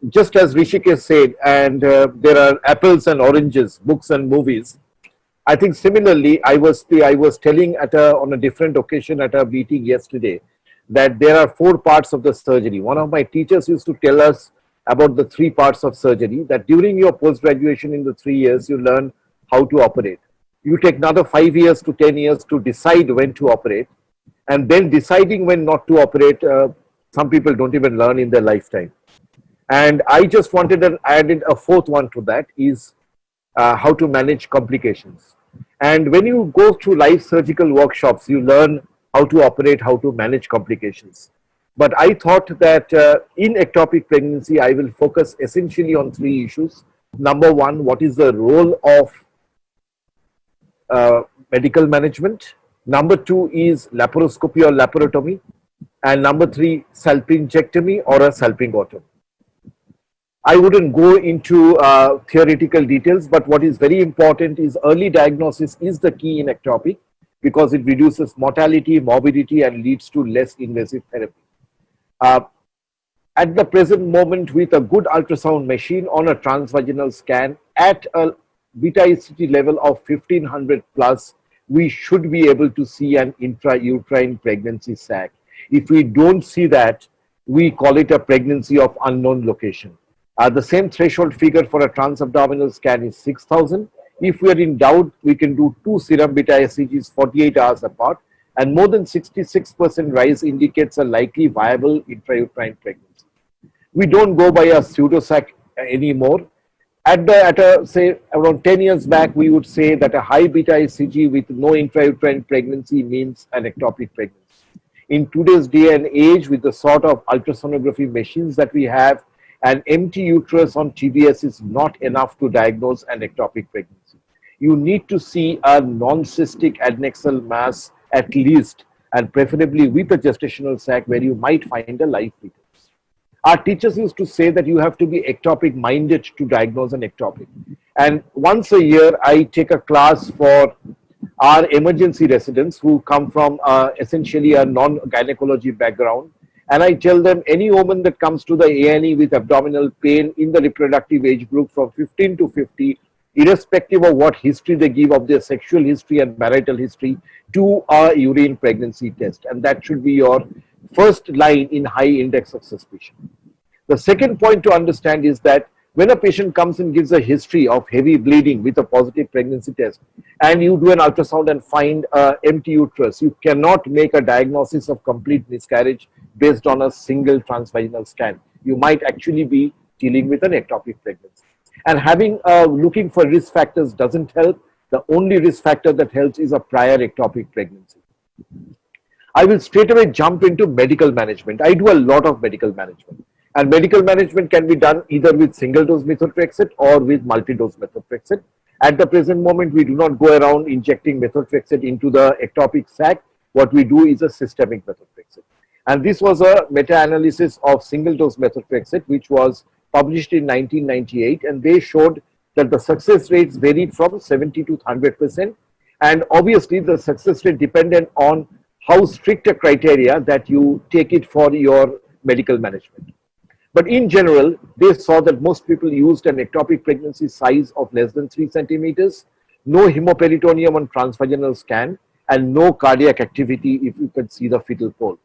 just as Rishikesh said, and there are apples and oranges, books and movies. I think similarly, I was telling on a different occasion at a meeting yesterday that there are four parts of the surgery. One of my teachers used to tell us about the three parts of surgery. That during your post graduation in the 3 years, you learn how to operate. You take another 5 years to 10 years to decide when to operate, and then deciding when not to operate. Some people don't even learn in their lifetime. And I just wanted to add in a fourth one to that is how to manage complications. And when you go through live surgical workshops, you learn how to operate, how to manage complications. But I thought that in ectopic pregnancy, I will focus essentially on three issues. Number one, what is the role of medical management? Number two is laparoscopy or laparotomy. And number three, salpingectomy or a salpingotomy. I wouldn't go into theoretical details, but what is very important is early diagnosis is the key in ectopic because it reduces mortality, morbidity, and leads to less invasive therapy. At the present moment, with a good ultrasound machine on a transvaginal scan at a beta ECG level of 1500 plus, we should be able to see an intrauterine pregnancy sac. If we don't see that, we call it a pregnancy of unknown location. The same threshold figure for a transabdominal scan is 6,000. If we are in doubt, we can do two serum beta ECGs 48 hours apart, and more than 66% rise indicates a likely viable intrauterine pregnancy. We don't go by a pseudosac anymore. Say around 10 years back, we would say that a high beta ECG with no intrauterine pregnancy means an ectopic pregnancy. In today's day and age, with the sort of ultrasonography machines that we have, an empty uterus on TBS is not enough to diagnose an ectopic pregnancy. You need to see a non-cystic adnexal mass at least, and preferably with a gestational sac where you might find a live fetus. Our teachers used to say that you have to be ectopic minded to diagnose an ectopic. And once a year, I take a class for our emergency residents who come from essentially a non-gynecology background. And I tell them any woman that comes to the A&E with abdominal pain in the reproductive age group from 15 to 50, irrespective of what history they give of their sexual history and marital history, do a urine pregnancy test. And that should be your first line in high index of suspicion. The second point to understand is that when a patient comes and gives a history of heavy bleeding with a positive pregnancy test, and you do an ultrasound and find an empty uterus, you cannot make a diagnosis of complete miscarriage based on a single transvaginal scan. You might actually be dealing with an ectopic pregnancy. And looking for risk factors doesn't help. The only risk factor that helps is a prior ectopic pregnancy. I will straight away jump into medical management. I do a lot of medical management. And medical management can be done either with single dose methotrexate or with multi-dose methotrexate. At the present moment, we do not go around injecting methotrexate into the ectopic sac. What we do is a systemic methotrexate. And this was a meta-analysis of single dose methotrexate, which was published in 1998. And they showed that the success rates varied from 70 to 100%. And obviously, the success rate depended on how strict a criteria that you take it for your medical management. But in general, they saw that most people used an ectopic pregnancy size of less than 3 centimeters, no hemoperitoneum on transvaginal scan, and no cardiac activity if you can see the fetal pole.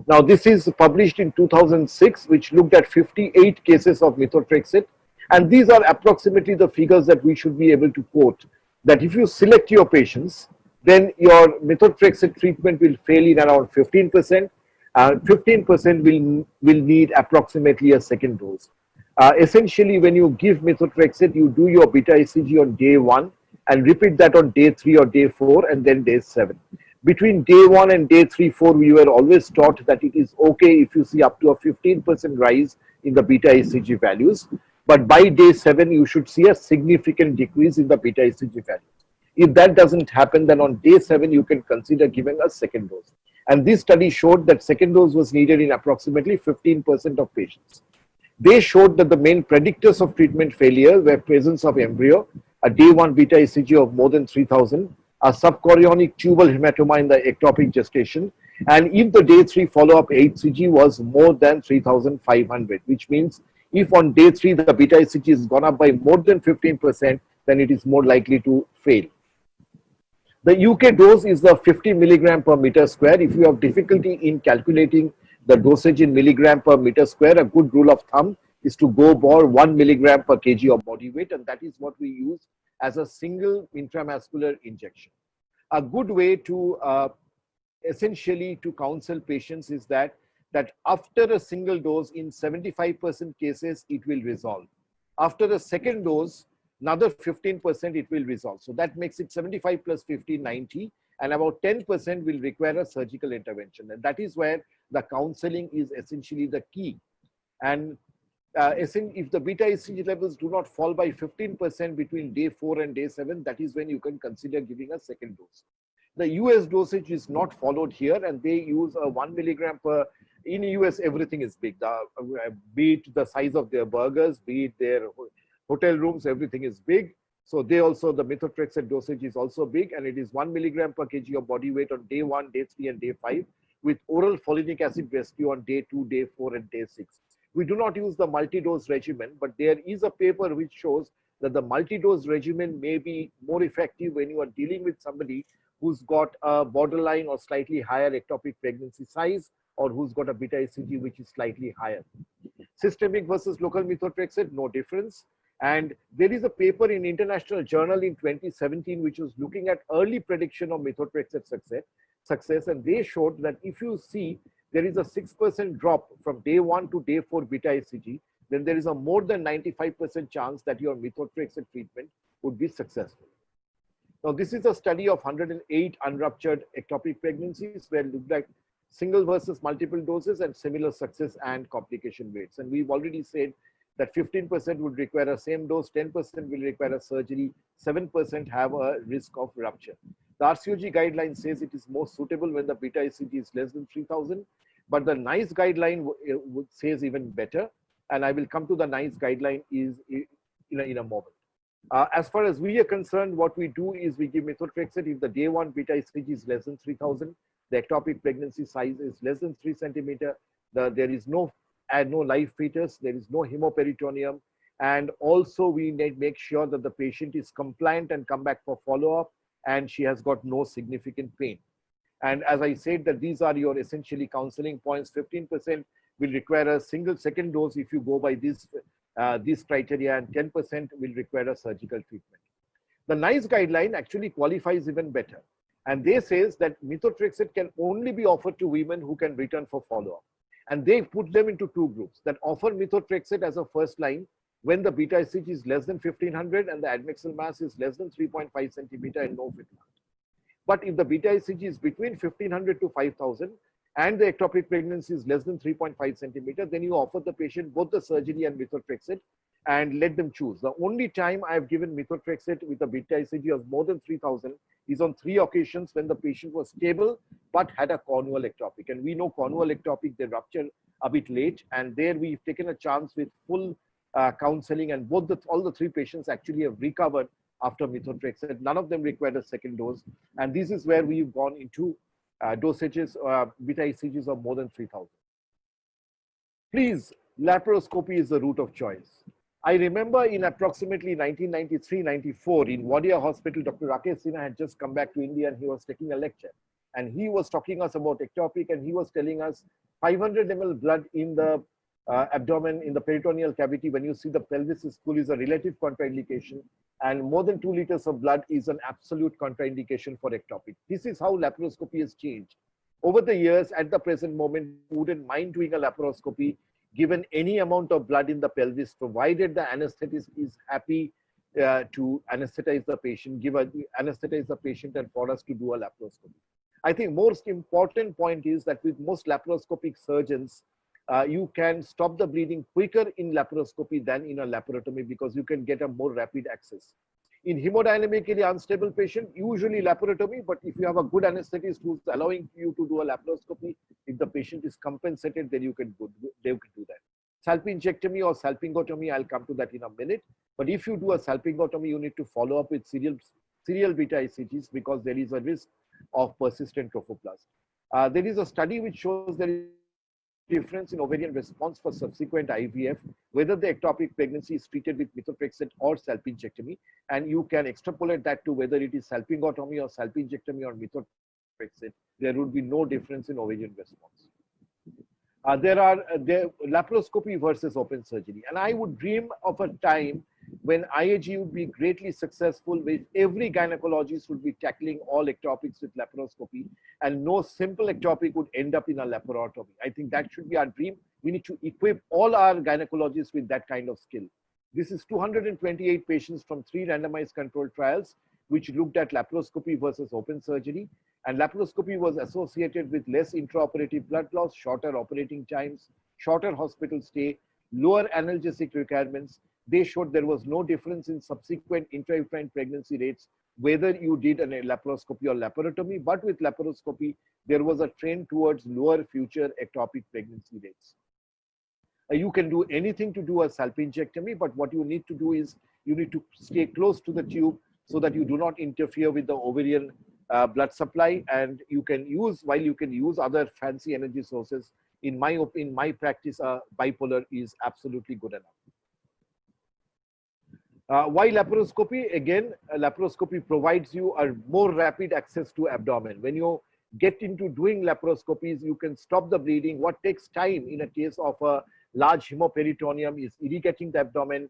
Now, this is published in 2006, which looked at 58 cases of methotrexate. And these are approximately the figures that we should be able to quote, that if you select your patients, then your methotrexate treatment will fail in around 15%. 15% will need approximately a second dose. Essentially, when you give methotrexate, you do your beta ECG on day 1 and repeat that on day 3 or day 4 and then day 7. Between day 1 and day 3, 4, we were always taught that it is okay if you see up to a 15% rise in the beta ECG values. But by day 7, you should see a significant decrease in the beta ECG values. If that doesn't happen, then on day 7, you can consider giving a second dose. And this study showed that second dose was needed in approximately 15% of patients. They showed that the main predictors of treatment failure were presence of embryo, a day 1 beta ECG of more than 3000, a subchorionic tubal hematoma in the ectopic gestation, And if the day 3 follow-up HCG was more than 3,500, which means if on day 3 the beta HCG is gone up by more than 15%, then it is more likely to fail. The UK dose is the 50 milligram per meter square. If you have difficulty in calculating the dosage in milligram per meter square, a good rule of thumb is to go for 1 milligram per kg of body weight, and that is what we use as a single intramuscular injection. A good way to essentially to counsel patients is that after a single dose, in 75% cases it will resolve. After a second dose, another 15% it will resolve. So that makes it 75 plus 15, 90, and about 10% will require a surgical intervention. And that is where the counseling is essentially the key. And if the beta HCG levels do not fall by 15% between day 4 and day 7, that is when you can consider giving a second dose. The US dosage is not followed here, and they use a 1 milligram per. In US, everything is big. Be it the size of their burgers, be it their hotel rooms, everything is big. So they also, the methotrexate dosage is also big, and it is 1 milligram per kg of body weight on day 1, day 3, and day 5, with oral folinic acid rescue on day 2, day 4, and day 6. We do not use the multi-dose regimen, but there is a paper which shows that the multi-dose regimen may be more effective when you are dealing with somebody who's got a borderline or slightly higher ectopic pregnancy size, or who's got a beta HCG which is slightly higher. Systemic versus local methotrexate, no difference. And there is a paper in International Journal in 2017 which was looking at early prediction of methotrexate success, and they showed that if you see there is a 6% drop from day 1 to day 4 beta HCG, then there is a more than 95% chance that your methotrexate treatment would be successful. Now, this is a study of 108 unruptured ectopic pregnancies where it looked like single versus multiple doses and similar success and complication rates. And we've already said that 15% would require a same dose, 10% will require a surgery, 7% have a risk of rupture. The RCOG guideline says it is more suitable when the beta HCG is less than 3,000, but the NICE guideline says even better, and I will come to the NICE guideline in a moment. As far as we are concerned, what we do is we give methotrexate if the day 1 beta HCG is less than 3,000, the ectopic pregnancy size is less than 3 centimeter, there is no live fetus, there is no hemoperitoneum, and also we need to make sure that the patient is compliant and come back for follow-up, and she has got no significant pain. And as I said, that these are your essentially counseling points. 15% will require a second dose if you go by this criteria, and 10% will require a surgical treatment. The NICE guideline actually qualifies even better, and they says that methotrexate can only be offered to women who can return for follow-up. And they put them into two groups that offer methotrexate as a first line when the beta HCG is less than 1500 and the adnexal mass is less than 3.5 centimeter and no fit. But if the beta HCG is between 1500 to 5000 and the ectopic pregnancy is less than 3.5 centimeter, then you offer the patient both the surgery and methotrexate and let them choose. The only time I have given methotrexate with a beta HCG of more than 3000 is on 3 occasions when the patient was stable but had a cornual ectopic. And we know cornual ectopic, they rupture a bit late, and there we've taken a chance with full counseling, and all the 3 patients actually have recovered after methotrexate. None of them required a second dose, and this is where we've gone into dosages, beta HCGs of more than 3000. Please, laparoscopy is the route of choice. I remember in approximately 1993-94 in Wadia Hospital, Dr. Rakesh Sinha had just come back to India and he was taking a lecture. And he was talking us about ectopic, and he was telling us 500 ml blood in the abdomen, in the peritoneal cavity, when you see the pelvis is full, is a relative contraindication. And more than 2 liters of blood is an absolute contraindication for ectopic. This is how laparoscopy has changed. Over the years, at the present moment, we wouldn't mind doing a laparoscopy given any amount of blood in the pelvis, provided the anesthetist is happy to anesthetize the patient, anesthetize the patient, and for us to do a laparoscopy. I think most important point is that with most laparoscopic surgeons, you can stop the bleeding quicker in laparoscopy than in a laparotomy because you can get a more rapid access. In hemodynamically unstable patient, usually laparotomy, but if you have a good anesthetist who's allowing you to do a laparoscopy, if the patient is compensated, then you can do that. Salpingectomy or salpingotomy, I'll come to that in a minute. But if you do a salpingotomy, you need to follow up with serial beta HCGs because there is a risk of persistent trophoblast. There is a study which shows there is difference in ovarian response for subsequent IVF, whether the ectopic pregnancy is treated with methotrexate or salpingectomy, and you can extrapolate that to whether it is salpingotomy or salpingectomy or methotrexate. There would be no difference in ovarian response. There laparoscopy versus open surgery, and I would dream of a time when IAG would be greatly successful, with every gynecologist would be tackling all ectopics with laparoscopy, and no simple ectopic would end up in a laparotomy. I think that should be our dream. We need to equip all our gynecologists with that kind of skill. This is 228 patients from 3 randomized controlled trials, which looked at laparoscopy versus open surgery. And laparoscopy was associated with less intraoperative blood loss, shorter operating times, shorter hospital stay, lower analgesic requirements. They showed there was no difference in subsequent intrauterine pregnancy rates, whether you did a laparoscopy or laparotomy. But with laparoscopy, there was a trend towards lower future ectopic pregnancy rates. You can do anything to do a salpingectomy, but what you need to do is you need to stay close to the tube so that you do not interfere with the ovarian blood supply, and you can use, while you can use other fancy energy sources, in my practice, bipolar is absolutely good enough. Why laparoscopy? Again, laparoscopy provides you a more rapid access to abdomen. When you get into doing laparoscopies, you can stop the bleeding. What takes time in a case of a large hemoperitoneum is irrigating the abdomen,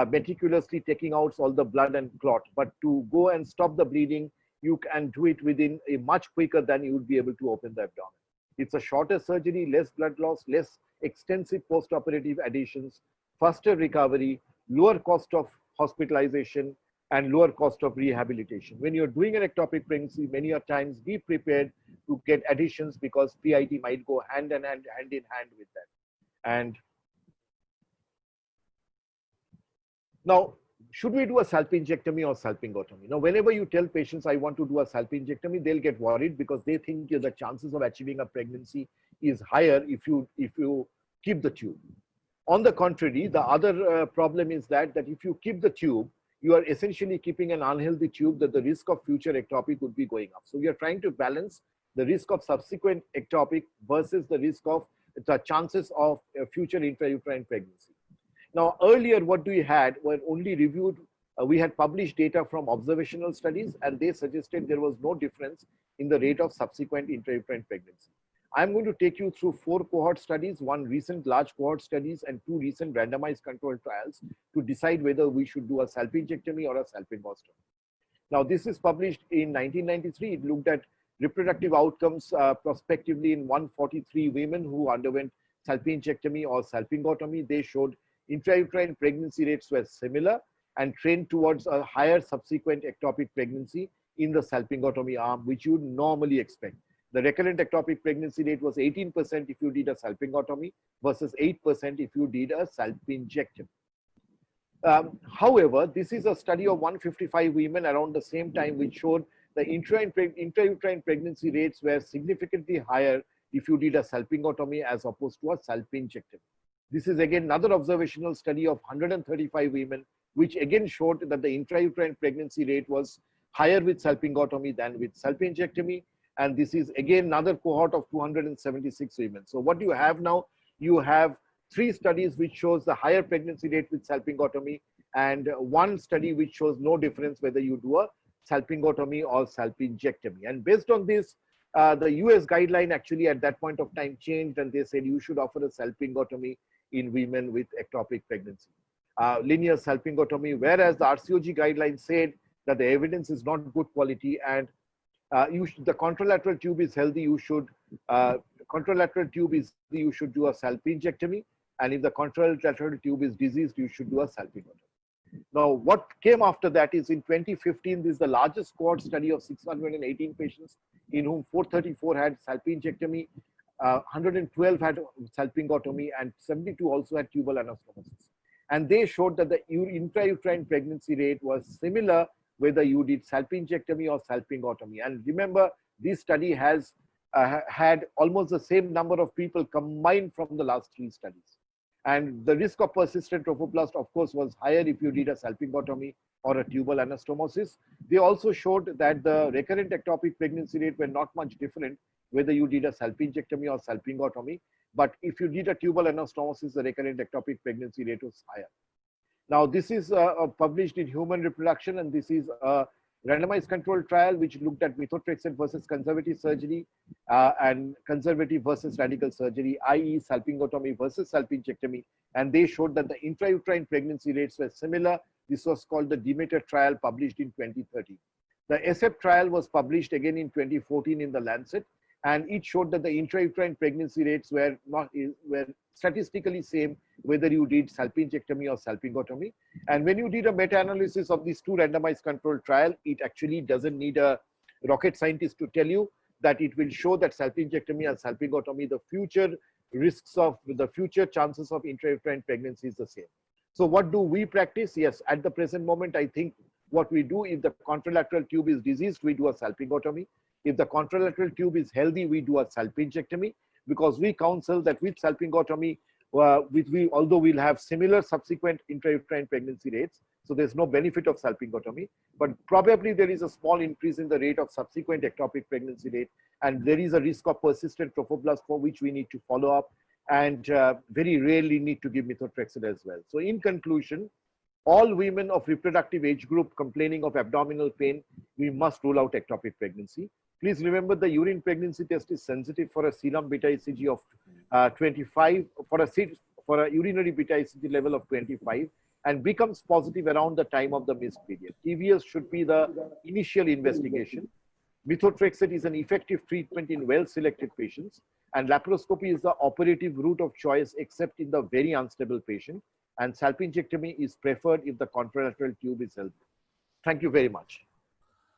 meticulously taking out all the blood and clot. But to go and stop the bleeding, you can do it within a much quicker than you would be able to open the abdomen. It's a shorter surgery, less blood loss, less extensive post-operative adhesions, faster recovery, lower cost of hospitalization, and lower cost of rehabilitation. When you're doing an ectopic pregnancy, many a times be prepared to get adhesions, because PIT might go hand in hand with that. And now, should we do a salpingectomy or salpingotomy? Now, whenever you tell patients, I want to do a salpingectomy, they'll get worried because they think the chances of achieving a pregnancy is higher if you keep the tube. On the contrary, the other problem is that if you keep the tube, you are essentially keeping an unhealthy tube, that the risk of future ectopic would be going up. So we are trying to balance the risk of subsequent ectopic versus the risk of the chances of future intrauterine pregnancy. Now, earlier, what we had were only reviewed, we had published data from observational studies, and they suggested there was no difference in the rate of subsequent intrauterine pregnancy. I'm going to take you through 4 cohort studies, 1 recent large cohort studies, and 2 recent randomized controlled trials to decide whether we should do a salpingectomy or a salpingostomy. Now, this is published in 1993. It looked at reproductive outcomes prospectively in 143 women who underwent salpingectomy or salpingotomy. They showed intrauterine pregnancy rates were similar and trend towards a higher subsequent ectopic pregnancy in the salpingotomy arm, which you would normally expect. The recurrent ectopic pregnancy rate was 18% if you did a salpingotomy versus 8% if you did a salpingectomy. However, this is a study of 155 women around the same time, which showed the intrauterine pregnancy rates were significantly higher if you did a salpingotomy as opposed to a salpingectomy. This is again another observational study of 135 women, which again showed that the intrauterine pregnancy rate was higher with salpingotomy than with salpingectomy. And this is again another cohort of 276 women. So what you have now, you have 3 studies which shows the higher pregnancy rate with salpingotomy, and 1 study which shows no difference whether you do a salpingotomy or salpingectomy. And based on this, the US guideline actually at that point of time changed, and they said you should offer a salpingotomy in women with ectopic pregnancy, linear salpingotomy, whereas the RCOG guideline said that the evidence is not good quality, and the contralateral tube is healthy, you should do a salpingectomy, and if the contralateral tube is diseased, you should do a salpingotomy. Now, what came after that is in 2015, this is the largest cohort study of 618 patients, in whom 434 had salpingectomy, 112 had salpingotomy, and 72 also had tubal anastomosis. And they showed that the intrauterine pregnancy rate was similar whether you did salpingectomy or salpingotomy. And remember, this study has had almost the same number of people combined from the last 3 studies. And the risk of persistent trophoblast, of course, was higher if you did a salpingotomy or a tubal anastomosis. They also showed that the recurrent ectopic pregnancy rate were not much different whether you did a salpingectomy or salpingotomy. But if you did a tubal anastomosis, the recurrent ectopic pregnancy rate was higher. Now, this is published in Human Reproduction, and this is a randomized controlled trial which looked at methotrexate versus conservative surgery and conservative versus radical surgery, i.e. salpingotomy versus salpingectomy. And they showed that the intrauterine pregnancy rates were similar. This was called the Demeter trial, published in 2013. The ESEP trial was published again in 2014 in the Lancet, and it showed that the intrauterine pregnancy rates were statistically same whether you did salpingectomy or salpingotomy. And when you did a meta-analysis of these two randomized controlled trial, it actually doesn't need a rocket scientist to tell you that it will show that salpingectomy and salpingotomy, the future risks of the future chances of intrauterine pregnancy is the same. So what do we practice? Yes, at the present moment, I think what we do, if the contralateral tube is diseased, we do a salpingotomy. If the contralateral tube is healthy, we do a salpingectomy, because we counsel that with salpingotomy, although we'll have similar subsequent intrauterine pregnancy rates, so there's no benefit of salpingotomy, but probably there is a small increase in the rate of subsequent ectopic pregnancy rate, and there is a risk of persistent trophoblast for which we need to follow up, and very rarely need to give methotrexate as well. So in conclusion, all women of reproductive age group complaining of abdominal pain, we must rule out ectopic pregnancy. Please remember the urine pregnancy test is sensitive for a serum beta ECG of 25, for a urinary beta ECG level of 25, and becomes positive around the time of the missed period. TVS should be the initial investigation. Methotrexate is an effective treatment in well-selected patients, and laparoscopy is the operative route of choice except in the very unstable patient, and salpingectomy is preferred if the contralateral tube is healthy. Thank you very much.